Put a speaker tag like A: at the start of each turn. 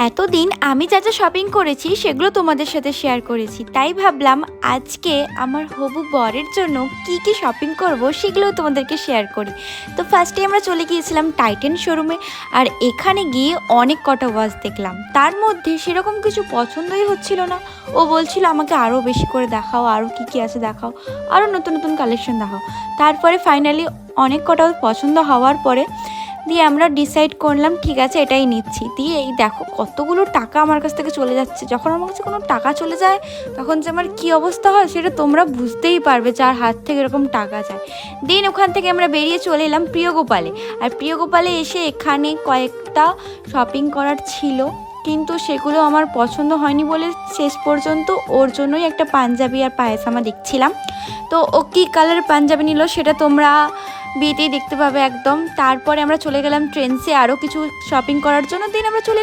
A: এতদিন আমি যা যা শপিং করেছি সেগুলো তোমাদের সাথে শেয়ার করেছি, তাই ভাবলাম আজকে আমার হবু বরের জন্য কি কি শপিং করব সেগুলো তোমাদেরকে শেয়ার করি। তো ফার্স্টে আমরা চলে গিয়েছিলাম টাইটান শোরুমে, আর এখানে গিয়ে অনেক কটা ওয়াচ দেখলাম। তার মধ্যে সেরকম কিছু পছন্দই হচ্ছিল না। ও বলছিল আমাকে আরও বেশি করে দেখাও, আরও কি কি আছে দেখাও, আরও নতুন নতুন কালেকশন দেখাও। তারপরে ফাইনালি অনেক কটা পছন্দ হওয়ার পরে দিয়ে আমরা ডিসাইড করলাম ঠিক আছে এটাই নিচ্ছি। দিয়ে এই দেখো কতগুলো টাকা আমার কাছ থেকে চলে যাচ্ছে। যখন আমার কাছে কোনো টাকা চলে যায় তখন যে আমার কী অবস্থা হয় সেটা তোমরা বুঝতেই পারবে, যার হাত থেকে এরকম টাকা যায়। দেন ওখান থেকে আমরা বেরিয়ে চলে এলাম প্রিয়গোপালে। আর প্রিয়গোপালে এসে এখানে কয়েকটা শপিং করার ছিল, কিন্তু সেগুলো আমার পছন্দ হয়নি বলে শেষ পর্যন্ত ওর জন্যই একটা পাঞ্জাবি আর পায়জামা দেখছিলাম। তো ও কী কালারের পাঞ্জাবি নিল সেটা তোমরা বিয়েতেই দেখতে পাবে একদম। তারপরে আমরা চলে গেলাম ট্রেন্ডসে আরও কিছু শপিং করার জন্য। দিন আমরা চলে এলাম